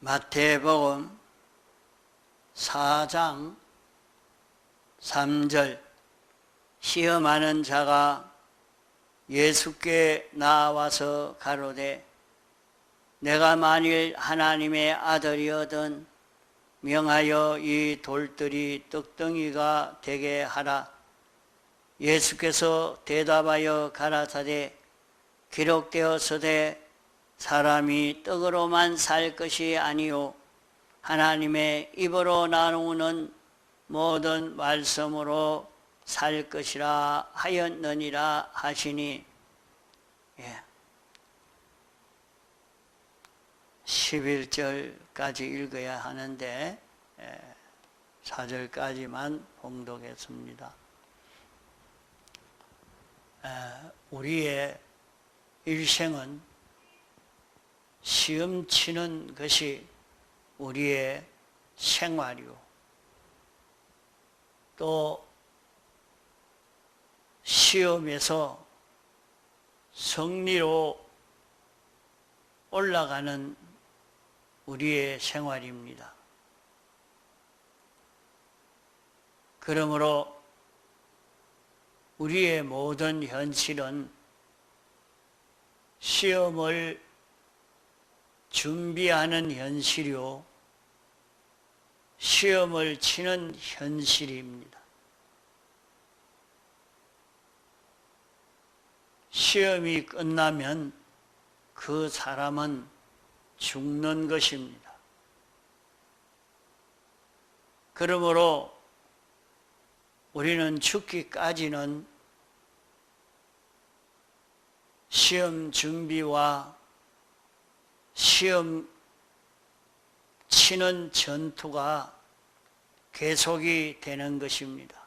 마태복음 4장 3절 시험하는 자가 예수께 나와서 가로되 내가 만일 하나님의 아들이거든 명하여 이 돌들이 떡덩이가 되게 하라. 예수께서 대답하여 가라사대 기록되었으되 사람이 떡으로만 살 것이 아니요 하나님의 입으로 나오는 모든 말씀으로 살 것이라 하였느니라 하시니 11절까지 읽어야 하는데 4절까지만 봉독했습니다. 우리의 일생은 시험 치는 것이 우리의 생활이요. 또 시험에서 승리로 올라가는 우리의 생활입니다. 그러므로 우리의 모든 현실은 시험을 준비하는 현실이요, 시험을 치는 현실입니다. 시험이 끝나면 그 사람은 죽는 것입니다. 그러므로 우리는 죽기까지는 시험 준비와 시험 치는 전투가 계속이 되는 것입니다.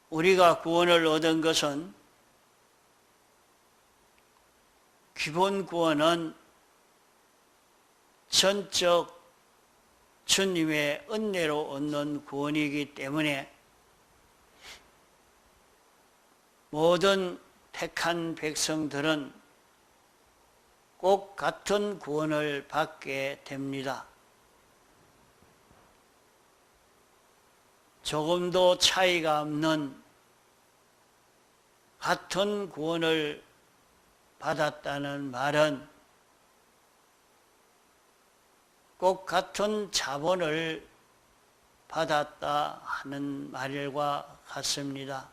우리가 구원을 얻은 것은 기본 구원은 전적 주님의 은혜로 얻는 구원이기 때문에 모든 택한 백성들은 꼭 같은 구원을 받게 됩니다. 조금도 차이가 없는 같은 구원을 받았다는 말은 꼭 같은 자본을 받았다 하는 말과 같습니다.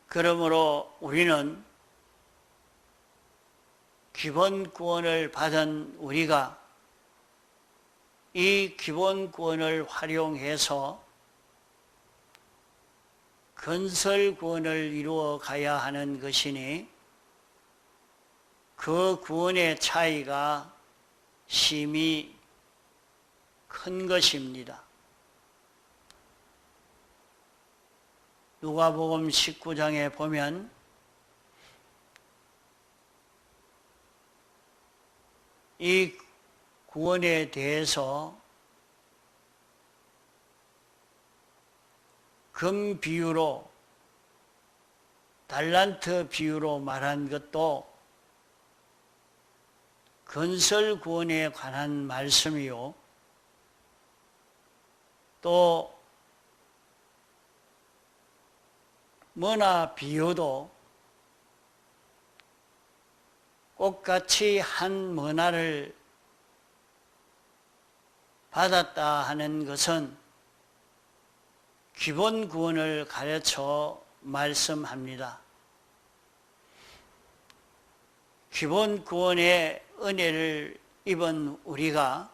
그러므로 우리는 기본 구원을 받은 우리가 이 기본 구원을 활용해서 건설 구원을 이루어 가야 하는 것이니 그 구원의 차이가 심히 큰 것입니다. 누가복음 19장에 보면 이 구원에 대해서 금 비유로, 달란트 비유로 말한 것도 건설 구원에 관한 말씀이요, 또 머나 비유도 꽃같이 한 머나를 받았다 하는 것은 기본 구원을 가르쳐 말씀합니다. 기본 구원의 은혜를 입은 우리가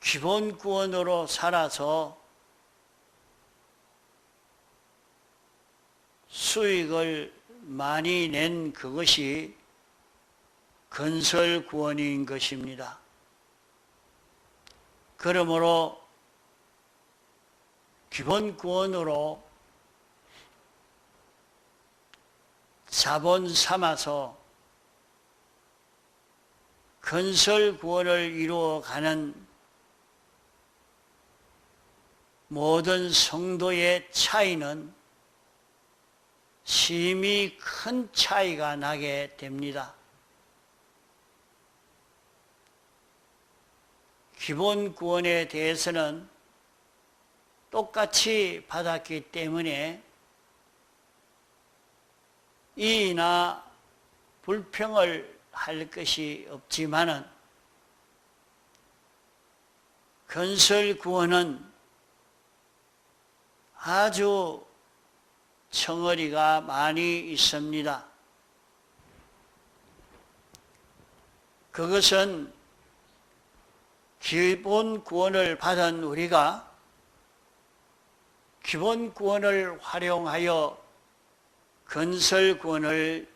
기본 구원으로 살아서 수익을 많이 낸 그것이 건설 구원인 것입니다. 그러므로 기본 구원으로 자본 삼아서 건설 구원을 이루어가는 모든 성도의 차이는 심히 큰 차이가 나게 됩니다. 기본 구원에 대해서는 똑같이 받았기 때문에 이의나 불평을 할 것이 없지만은 건설 구원은 아주 청어리가 많이 있습니다. 그것은 기본 구원을 받은 우리가 기본 구원을 활용하여 건설 구원을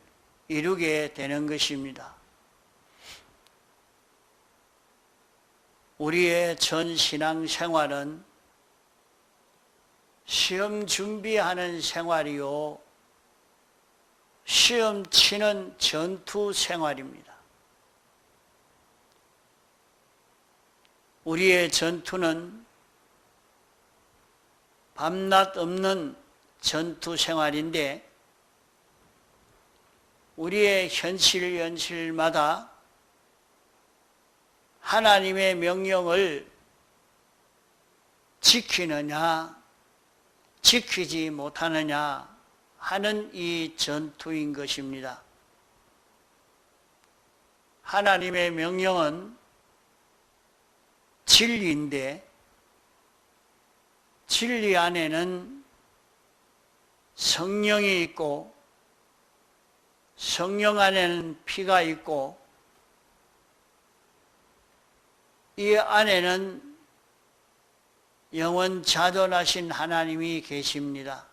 이루게 되는 것입니다. 우리의 전 신앙 생활은 시험 준비하는 생활이요, 시험 치는 전투 생활입니다. 우리의 전투는 밤낮 없는 전투 생활인데 우리의 현실마다 하나님의 명령을 지키느냐 지키지 못하느냐 하는 이 전투인 것입니다. 하나님의 명령은 진리인데 진리 안에는 성령이 있고 성령 안에는 피가 있고 이 안에는 영원 자존하신 하나님이 계십니다.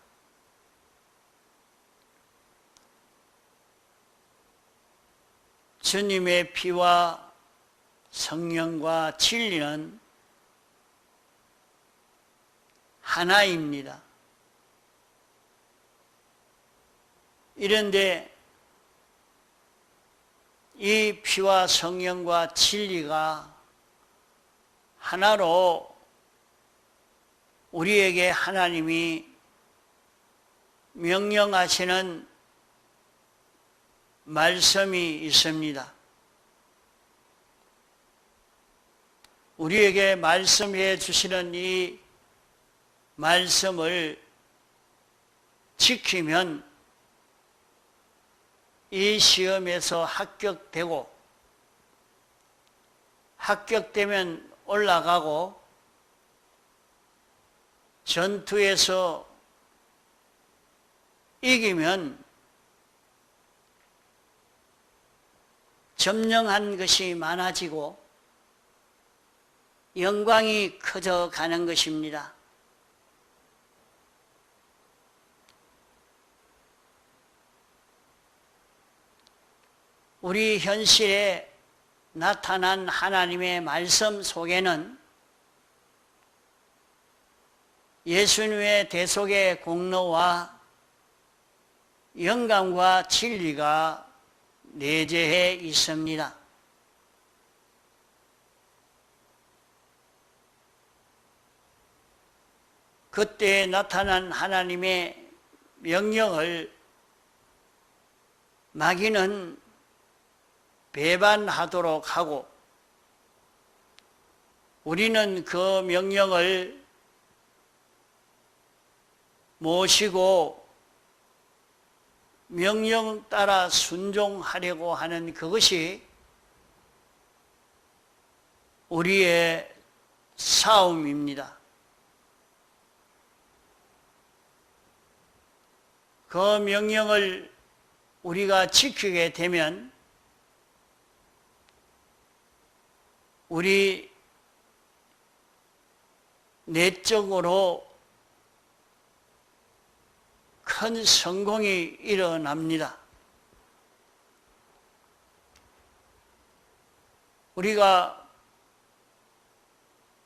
주님의 피와 성령과 진리는 하나입니다. 이런데 이 피와 성령과 진리가 하나로 우리에게 하나님이 명령하시는 말씀이 있습니다. 우리에게 말씀해 주시는 이 말씀을 지키면 이 시험에서 합격되면 올라가고 전투에서 이기면 점령한 것이 많아지고 영광이 커져가는 것입니다. 우리 현실에 나타난 하나님의 말씀 속에는 예수님의 대속의 공로와 영광과 진리가 내재해 있습니다. 그때 나타난 하나님의 명령을 마귀는 배반하도록 하고 우리는 그 명령을 모시고 명령 따라 순종하려고 하는 그것이 우리의 싸움입니다. 그 명령을 우리가 지키게 되면 우리 내적으로 큰 성공이 일어납니다. 우리가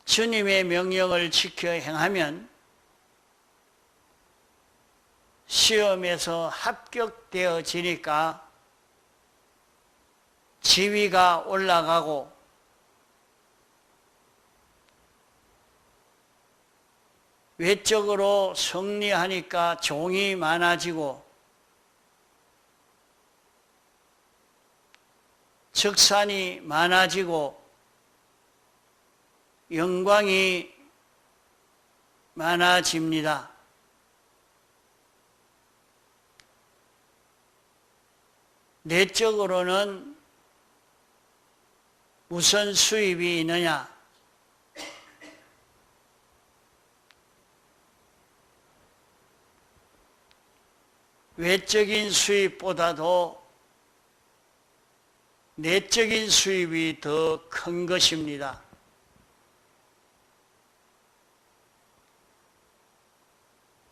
주님의 명령을 지켜 행하면 시험에서 합격되어지니까 지위가 올라가고 외적으로 승리하니까 종이 많아지고 석산이 많아지고 영광이 많아집니다. 내적으로는 무슨 수입이 있느냐? 외적인 수입보다도 내적인 수입이 더 큰 것입니다.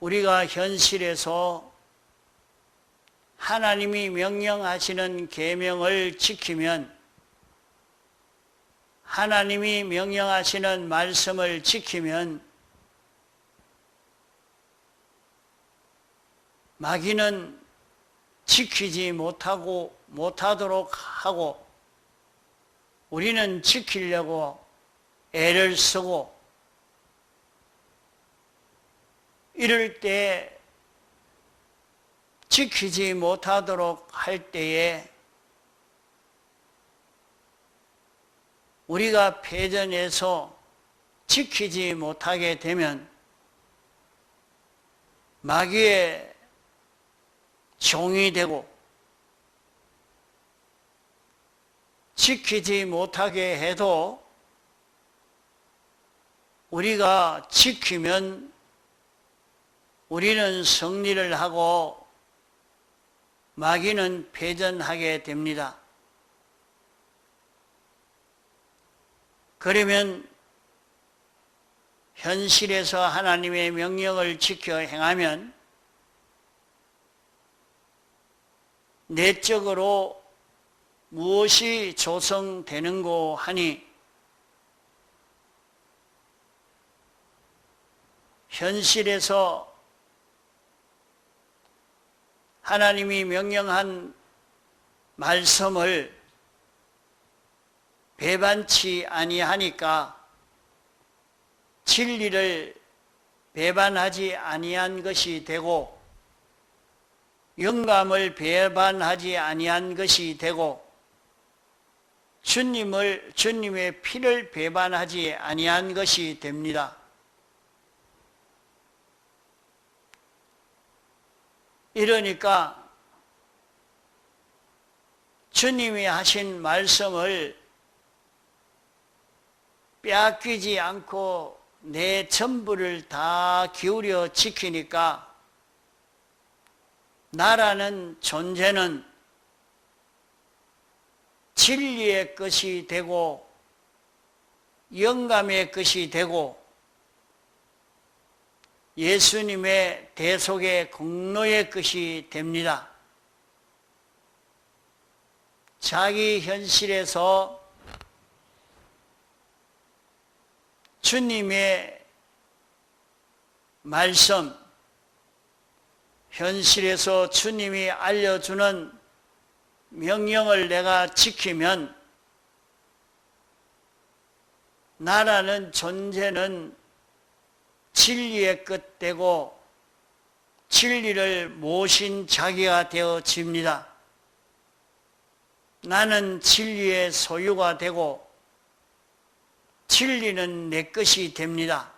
우리가 현실에서 하나님이 명령하시는 계명을 지키면, 하나님이 명령하시는 말씀을 지키면 마귀는 지키지 못하도록 하고 우리는 지키려고 애를 쓰고, 이럴 때 지키지 못하도록 할 때에 우리가 패전해서 지키지 못하게 되면 마귀의 종이 되고, 지키지 못하게 해도 우리가 지키면 우리는 승리를 하고 마귀는 패전하게 됩니다. 그러면 현실에서 하나님의 명령을 지켜 행하면 내적으로 무엇이 조성되는고 하니, 현실에서 하나님이 명령한 말씀을 배반치 아니하니까 진리를 배반하지 아니한 것이 되고, 영감을 배반하지 아니한 것이 되고, 주님의 피를 배반하지 아니한 것이 됩니다. 이러니까 주님이 하신 말씀을 빼앗기지 않고 내 전부를 다 기울여 지키니까 나라는 존재는 진리의 것이 되고 영감의 것이 되고 예수님의 대속의 공로의 것이 됩니다. 자기 현실에서 주님의 말씀, 현실에서 주님이 알려주는 명령을 내가 지키면 나라는 존재는 진리의 끝 되고 진리를 모신 자기가 되어집니다. 나는 진리의 소유가 되고 진리는 내 것이 됩니다.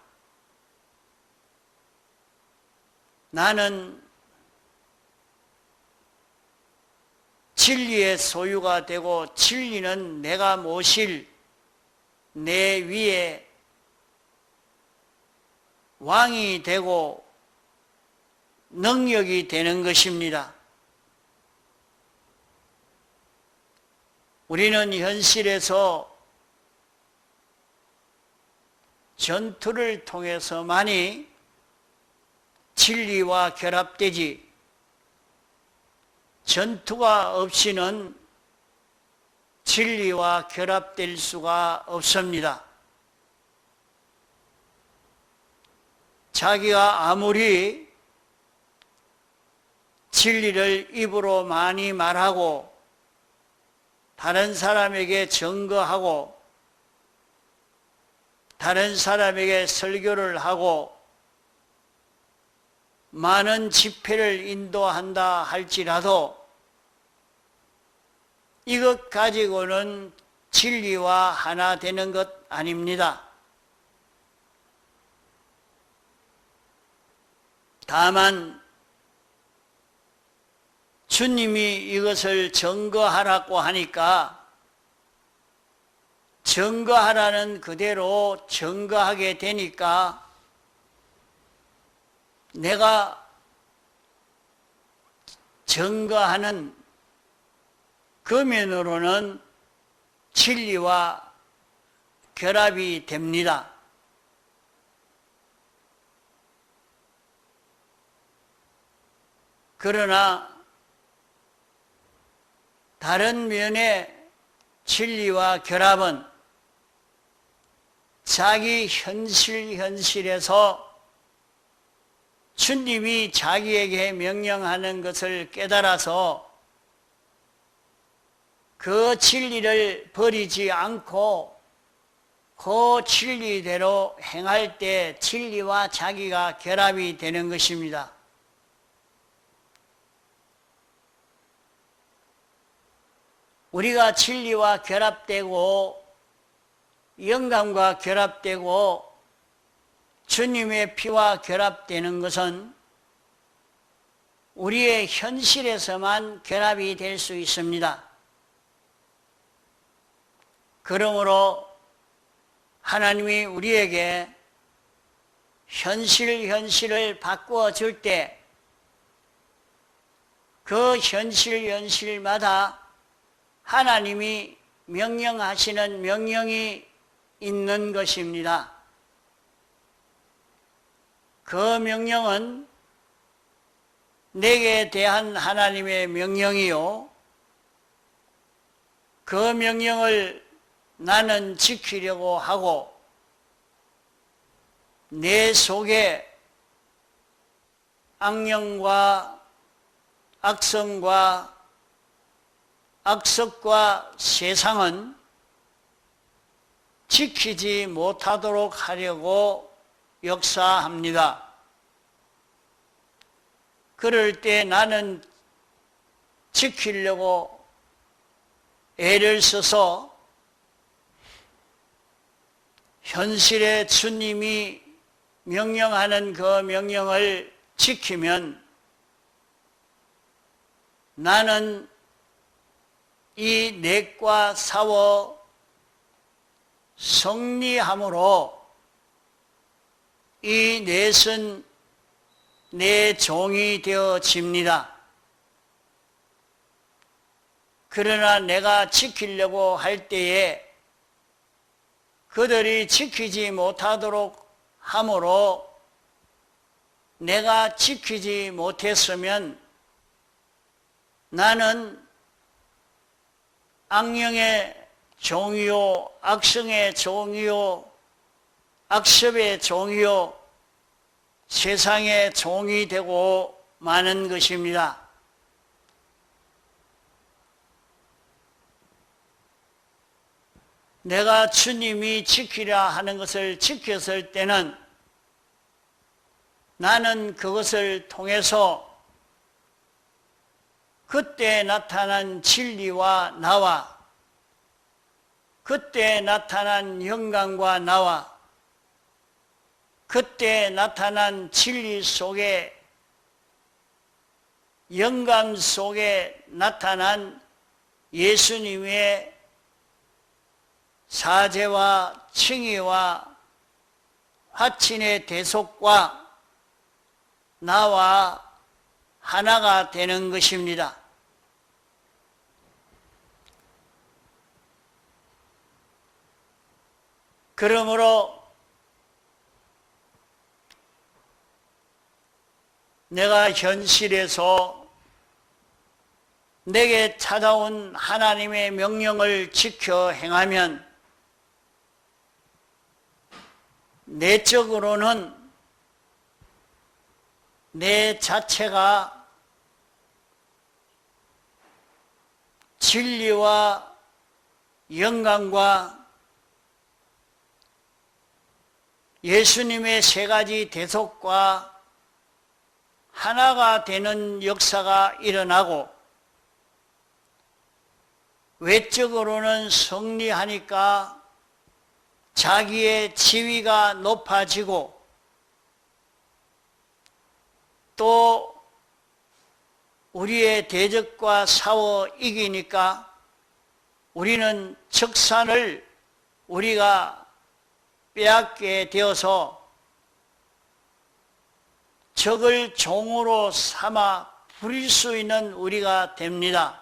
나는 진리의 소유가 되고 진리는 내가 모실 내 위에 왕이 되고 능력이 되는 것입니다. 우리는 현실에서 전투를 통해서만이 진리와 결합되지, 전투가 없이는 진리와 결합될 수가 없습니다. 자기가 아무리 진리를 입으로 많이 말하고 다른 사람에게 증거하고 다른 사람에게 설교를 하고 많은 집회를 인도한다 할지라도 이것 가지고는 진리와 하나 되는 것 아닙니다. 다만 주님이 이것을 증거하라고 하니까 증거하라는 그대로 증거하게 되니까 내가 증거하는 그 면으로는 진리와 결합이 됩니다. 그러나 다른 면의 진리와 결합은 자기 현실에서 주님이 자기에게 명령하는 것을 깨달아서 그 진리를 버리지 않고 그 진리대로 행할 때 진리와 자기가 결합이 되는 것입니다. 우리가 진리와 결합되고 영감과 결합되고 주님의 피와 결합되는 것은 우리의 현실에서만 결합이 될 수 있습니다. 그러므로 하나님이 우리에게 현실을 바꾸어 줄 때 그 현실마다 하나님이 명령하시는 명령이 있는 것입니다. 그 명령은 내게 대한 하나님의 명령이요, 그 명령을 나는 지키려고 하고 내 속에 악령과 악성과 악습과 세상은 지키지 못하도록 하려고 역사합니다. 그럴 때 나는 지키려고 애를 써서 현실에 주님이 명령하는 그 명령을 지키면 나는 이 넷과 싸워 승리함으로 이 넷은 내 종이 되어집니다. 그러나 내가 지키려고 할 때에 그들이 지키지 못하도록 함으로 내가 지키지 못했으면 나는 악령의 종이요, 악성의 종이요, 악습의 종이요, 세상의 종이 되고 마는 것입니다. 내가 주님이 지키라 하는 것을 지켰을 때는 나는 그것을 통해서 그때 나타난 진리와 나와 그때 나타난 영광과 나와 그때 나타난 진리 속에 영감 속에 나타난 예수님의 사죄와 칭의와 화친의 대속과 나와 하나가 되는 것입니다. 그러므로 내가 현실에서 내게 찾아온 하나님의 명령을 지켜 행하면 내적으로는 내 자체가 진리와 영광과 예수님의 세 가지 대속과 하나가 되는 역사가 일어나고 외적으로는 승리하니까 자기의 지위가 높아지고 또 우리의 대적과 싸워 이기니까 우리는 적산을 우리가 빼앗게 되어서 적을 종으로 삼아 부릴 수 있는 우리가 됩니다.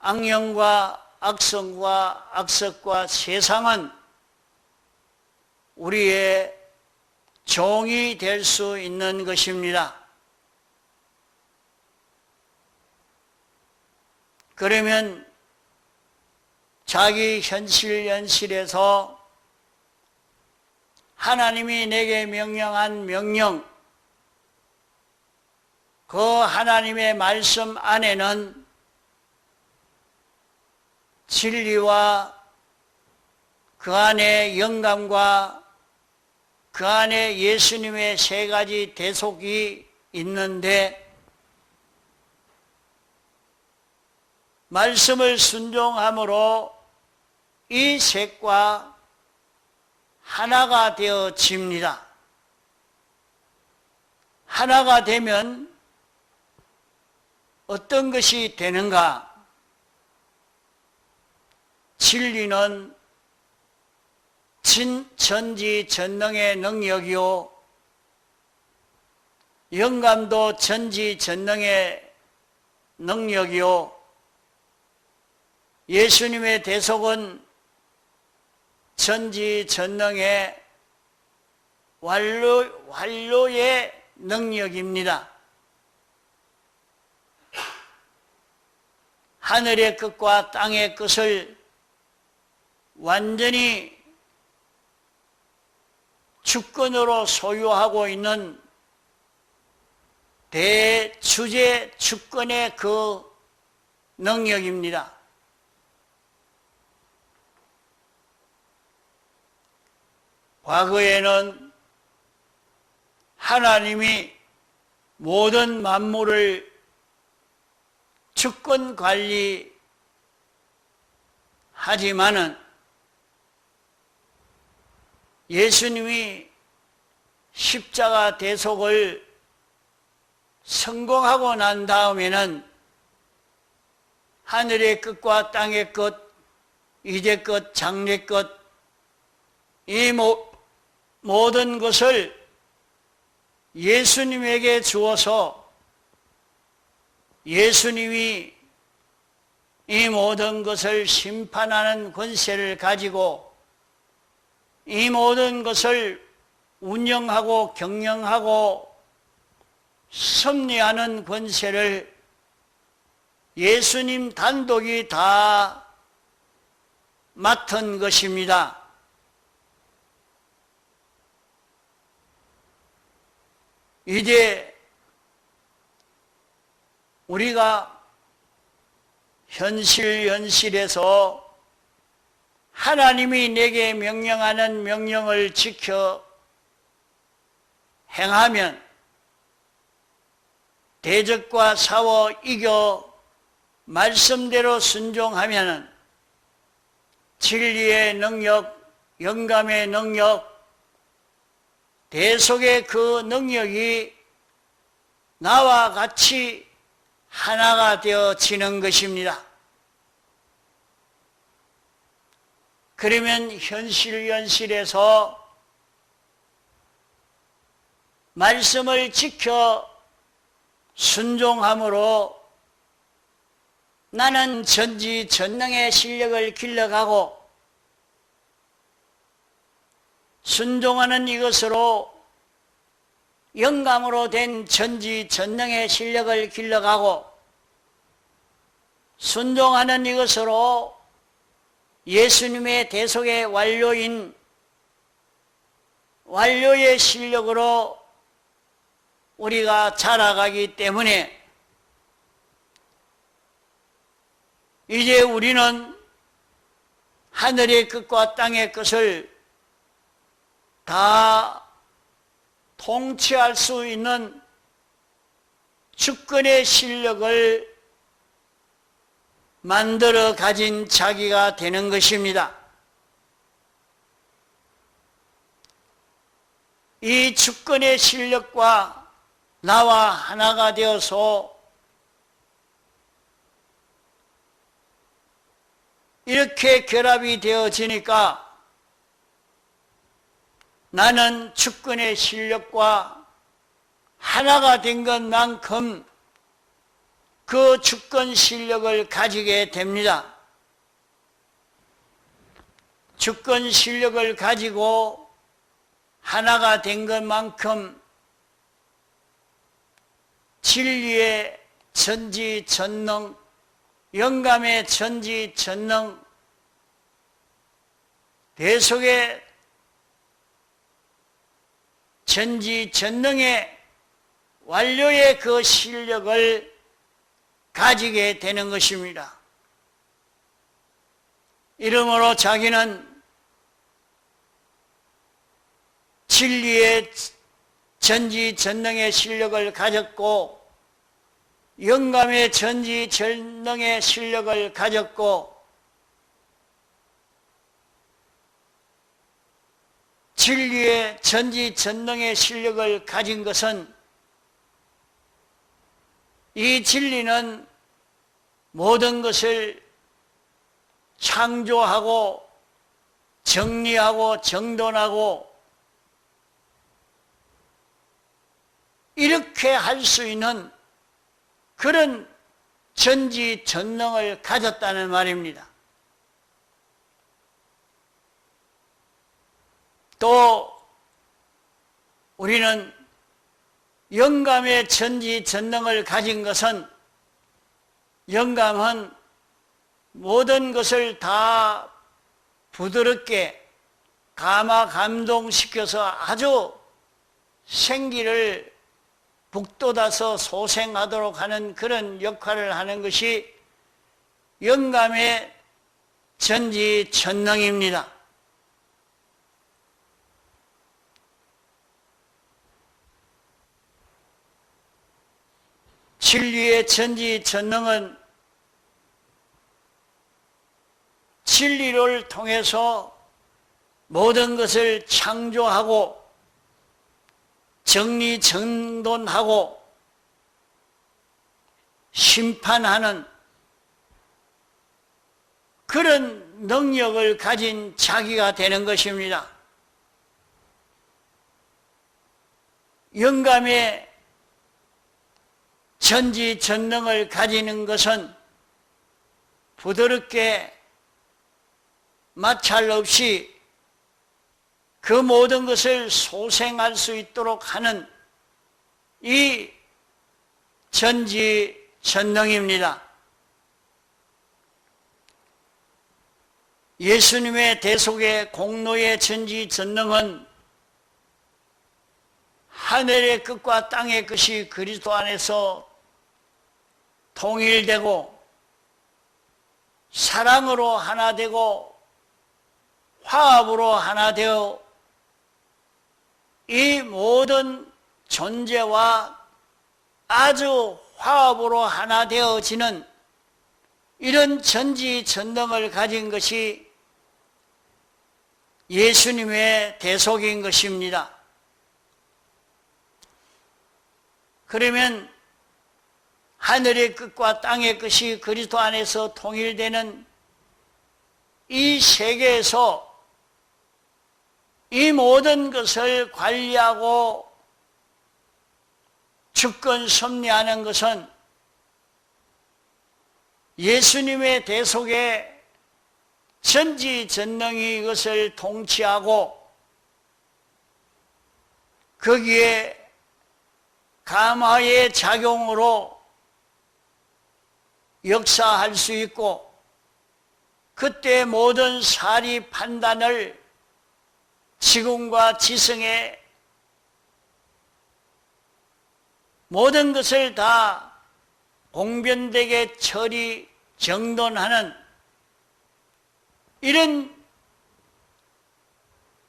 악령과 악성과 악석과 세상은 우리의 종이 될 수 있는 것입니다. 그러면 자기 현실에서 하나님이 내게 명령한 명령, 그 하나님의 말씀 안에는 진리와 그 안에 영감과 그 안에 예수님의 세 가지 대속이 있는데 말씀을 순종함으로 이 셋과 하나가 되어집니다. 하나가 되면 어떤 것이 되는가? 진리는 전지전능의 능력이요, 영감도 전지전능의 능력이요, 예수님의 대속은 전지전능의 완료의 능력입니다. 하늘의 끝과 땅의 끝을 완전히 주권으로 소유하고 있는 대주제 주권의 그 능력입니다. 과거에는 하나님이 모든 만물을 주권 관리하지만은 예수님이 십자가 대속을 성공하고 난 다음에는 하늘의 끝과 땅의 끝, 이제 끝, 장래 끝, 이 모든 것을 예수님에게 주어서 예수님이 이 모든 것을 심판하는 권세를 가지고 이 모든 것을 운영하고 경영하고 섭리하는 권세를 예수님 단독이 다 맡은 것입니다. 이제 우리가 현실에서 하나님이 내게 명령하는 명령을 지켜 행하면 대적과 싸워 이겨 말씀대로 순종하면 진리의 능력, 영감의 능력, 대속의 그 능력이 나와 같이 하나가 되어지는 것입니다. 그러면 현실에서 말씀을 지켜 순종함으로 나는 전지전능의 실력을 길러가고 순종하는 이것으로 영감으로 된 전지전능의 실력을 길러가고 순종하는 이것으로 예수님의 대속의 완료인 완료의 실력으로 우리가 자라가기 때문에 이제 우리는 하늘의 끝과 땅의 끝을 다 통치할 수 있는 주권의 실력을 만들어 가진 자기가 되는 것입니다. 이 주권의 실력과 나와 하나가 되어서 이렇게 결합이 되어지니까 나는 주권의 실력과 하나가 된 것만큼 그 주권 실력을 가지게 됩니다. 주권 실력을 가지고 하나가 된 것만큼 진리의 전지전능, 영감의 전지전능, 대속의 전지전능의 완료의 그 실력을 가지게 되는 것입니다. 이러므로 자기는 진리의 전지전능의 실력을 가졌고 영감의 전지전능의 실력을 가졌고 진리의 전지전능의 실력을 가진 것은 이 진리는 모든 것을 창조하고 정리하고 정돈하고 이렇게 할 수 있는 그런 전지전능을 가졌다는 말입니다. 또 우리는 영감의 전지전능을 가진 것은 영감은 모든 것을 다 부드럽게 감화감동시켜서 아주 생기를 북돋아서 소생하도록 하는 그런 역할을 하는 것이 영감의 전지전능입니다. 진리의 전지전능은 진리를 통해서 모든 것을 창조하고 정리정돈하고 심판하는 그런 능력을 가진 자기가 되는 것입니다. 영감의 전지전능을 가지는 것은 부드럽게 마찰 없이 그 모든 것을 소생할 수 있도록 하는 이 전지전능입니다. 예수님의 대속의 공로의 전지전능은 하늘의 끝과 땅의 끝이 그리스도 안에서 통일되고 사랑으로 하나 되고 화합으로 하나 되어 이 모든 존재와 아주 화합으로 하나 되어지는 이런 전지전능을 가진 것이 예수님의 대속인 것입니다. 그러면 하늘의 끝과 땅의 끝이 그리스도 안에서 통일되는 이 세계에서 이 모든 것을 관리하고 주권 섭리하는 것은 예수님의 대속의 전지전능이 이것을 통치하고 거기에 감화의 작용으로 역사할 수 있고 그때 모든 사리 판단을 지금과 지성의 모든 것을 다 공변되게 처리 정돈하는 이런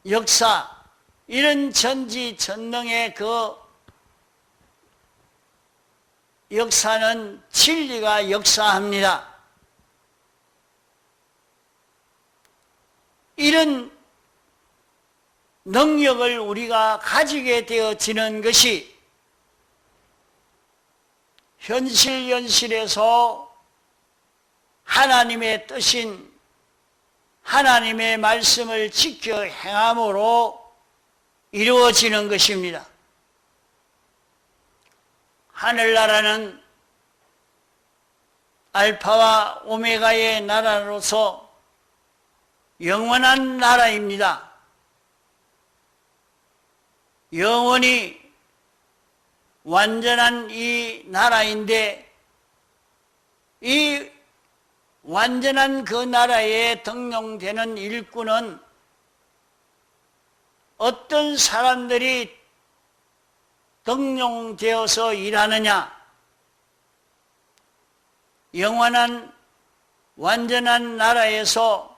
역사, 이런 전지전능의 그 역사는 진리가 역사합니다. 이런 능력을 우리가 가지게 되어지는 것이 현실에서 하나님의 뜻인 하나님의 말씀을 지켜 행함으로 이루어지는 것입니다. 하늘나라는 알파와 오메가의 나라로서 영원한 나라입니다. 영원히 완전한 이 나라인데 이 완전한 그 나라에 등용되는 일꾼은 어떤 사람들이 등용되어서 일하느냐? 영원한 완전한 나라에서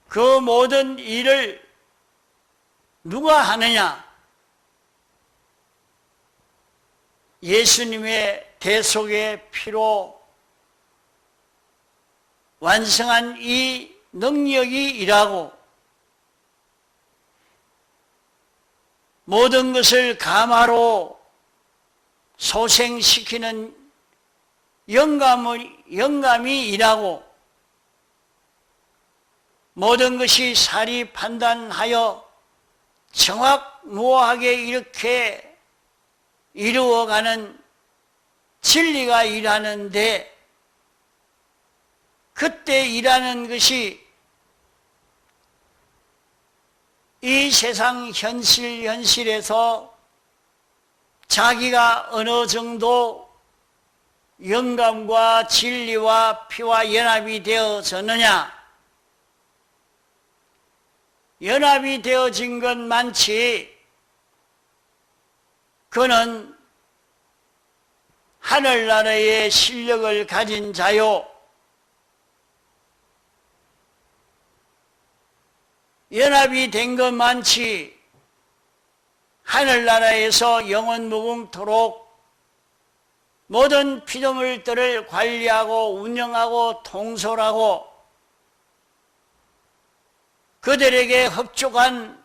그 모든 일을 누가 하느냐? 예수님의 대속의 피로 완성한 이 능력이 일하고 모든 것을 감화로 소생시키는 영감이 일하고 모든 것이 사리 판단하여 정확무하게 이렇게 이루어가는 진리가 일하는데 그때 일하는 것이 이 세상 현실에서 자기가 어느 정도 영감과 진리와 피와 연합이 되어졌느냐? 연합이 되어진 것 많지 그는 하늘나라의 실력을 가진 자요 연합이 된 것 많지 하늘나라에서 영원무궁토록 모든 피조물들을 관리하고 운영하고 통솔하고 그들에게 흡족한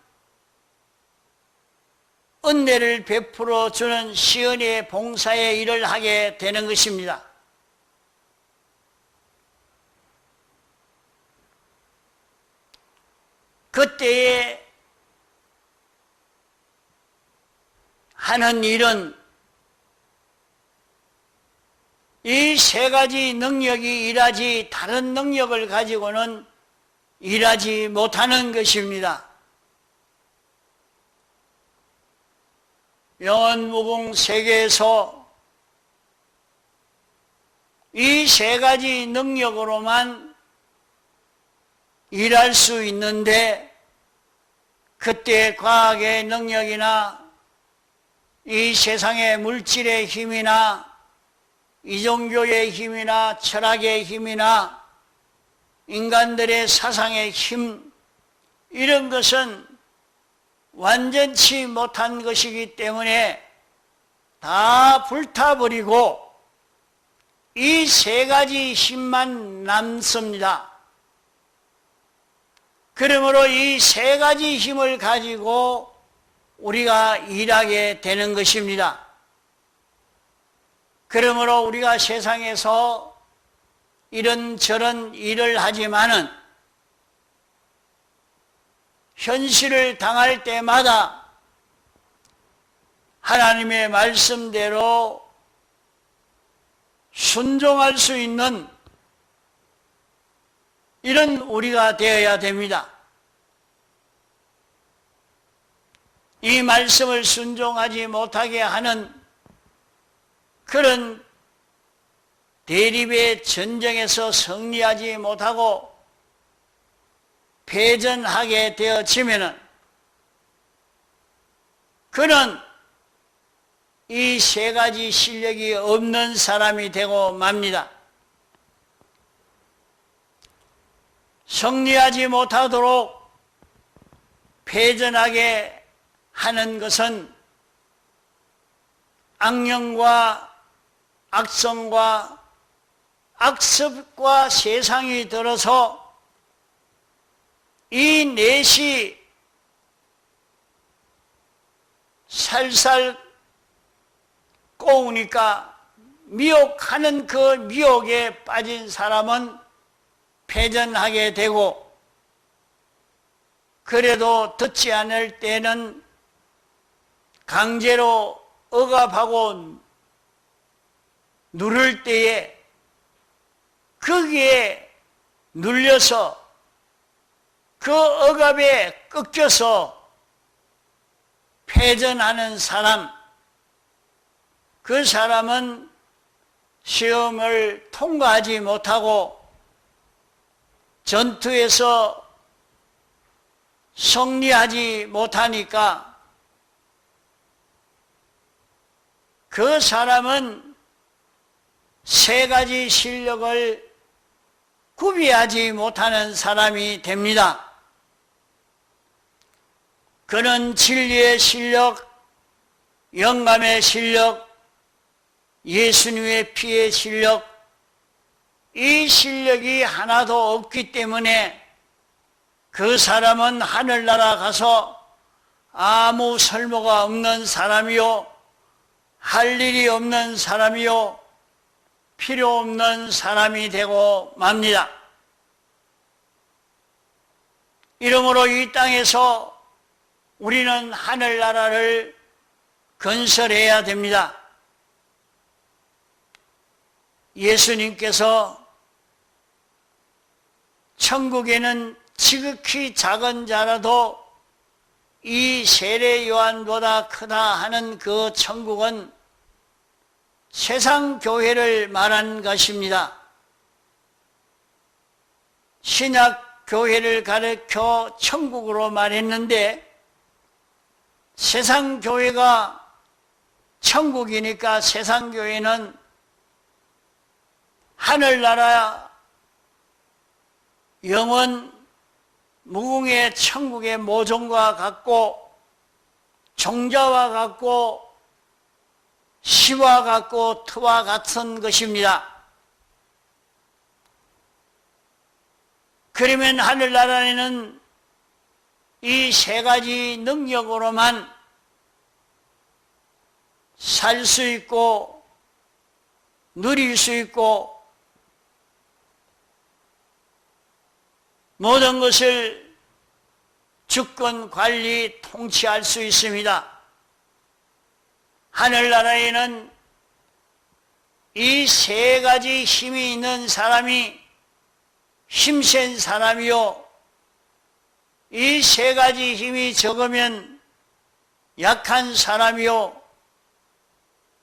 은혜를 베풀어 주는 시은의 봉사의 일을 하게 되는 것입니다. 그때에 하는 일은 이 세 가지 능력이 일하지 다른 능력을 가지고는 일하지 못하는 것입니다. 영원무궁 세계에서 이 세 가지 능력으로만 일할 수 있는데 그때 과학의 능력이나 이 세상의 물질의 힘이나 이종교의 힘이나 철학의 힘이나 인간들의 사상의 힘 이런 것은 완전치 못한 것이기 때문에 다 불타버리고 이 세 가지 힘만 남습니다. 그러므로 이 세 가지 힘을 가지고 우리가 일하게 되는 것입니다. 그러므로 우리가 세상에서 이런저런 일을 하지만은 현실을 당할 때마다 하나님의 말씀대로 순종할 수 있는 이런 우리가 되어야 됩니다. 이 말씀을 순종하지 못하게 하는 그런 대립의 전쟁에서 승리하지 못하고 패전하게 되어지면은 그는 이 세 가지 실력이 없는 사람이 되고 맙니다. 승리하지 못하도록 패전하게 하는 것은 악령과 악성과 악습과 세상이 들어서 이 넷이 살살 꼬우니까 미혹하는 그 미혹에 빠진 사람은 패전하게 되고, 그래도 듣지 않을 때는 강제로 억압하고 누를 때에 거기에 눌려서 그 억압에 꺾여서 패전하는 사람, 그 사람은 시험을 통과하지 못하고 전투에서 승리하지 못하니까 그 사람은 세 가지 실력을 구비하지 못하는 사람이 됩니다. 그는 진리의 실력, 영감의 실력, 예수님의 피의 실력, 이 실력이 하나도 없기 때문에 그 사람은 하늘나라 가서 아무 설모가 없는 사람이요, 할 일이 없는 사람이요, 필요 없는 사람이 되고 맙니다. 이러므로 이 땅에서 우리는 하늘나라를 건설해야 됩니다. 예수님께서 천국에는 지극히 작은 자라도 이 세례 요한보다 크다 하는 그 천국은 세상 교회를 말한 것입니다. 신약 교회를 가르쳐 천국으로 말했는데 세상 교회가 천국이니까 세상 교회는 하늘나라 영원 무궁의 천국의 모종과 같고 종자와 같고 시와 같고 터와 같은 것입니다. 그러면 하늘나라에는 이 세 가지 능력으로만 살 수 있고 누릴 수 있고 모든 것을 주권, 관리, 통치할 수 있습니다. 하늘나라에는 이 세 가지 힘이 있는 사람이 힘센 사람이요, 이 세 가지 힘이 적으면 약한 사람이요,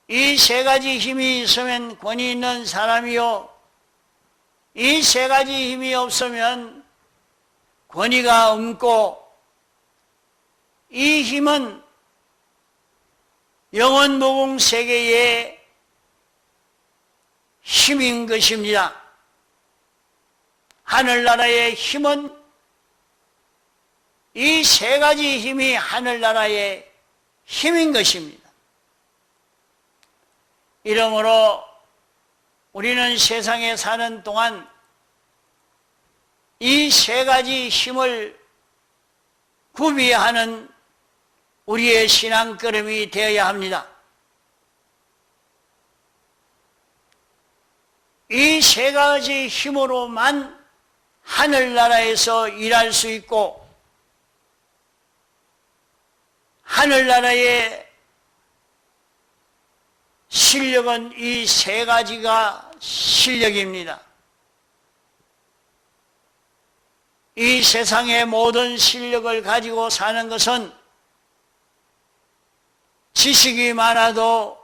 이 세 가지 힘이 있으면 권위 있는 사람이요, 이 세 가지 힘이 없으면 권위가 없고, 이 힘은 영원무궁 세계의 힘인 것입니다. 하늘나라의 힘은 이 세 가지 힘이 하늘나라의 힘인 것입니다. 이러므로 우리는 세상에 사는 동안 이 세 가지 힘을 구비하는 우리의 신앙걸음이 되어야 합니다. 이 세 가지 힘으로만 하늘나라에서 일할 수 있고, 하늘나라의 실력은 이 세 가지가 실력입니다. 이 세상의 모든 실력을 가지고 사는 것은 지식이 많아도,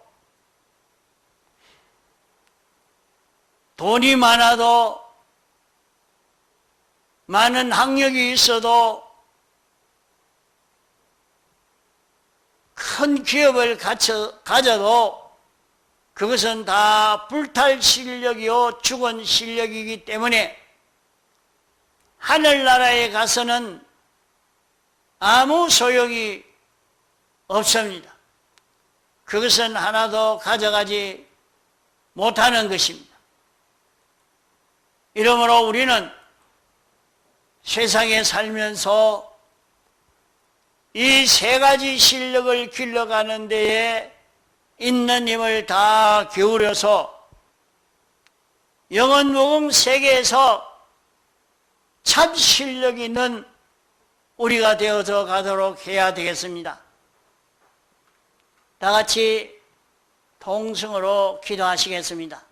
돈이 많아도, 많은 학력이 있어도, 큰 기업을 가져도 그것은 다 불탈 실력이요 죽은 실력이기 때문에 하늘나라에 가서는 아무 소용이 없습니다. 그것은 하나도 가져가지 못하는 것입니다. 이러므로 우리는 세상에 살면서 이 세 가지 실력을 길러가는 데에 있는 힘을 다 기울여서 영원무궁 세계에서 참 실력 있는 우리가 되어서 가도록 해야 되겠습니다. 다 같이 동성으로 기도하시겠습니다.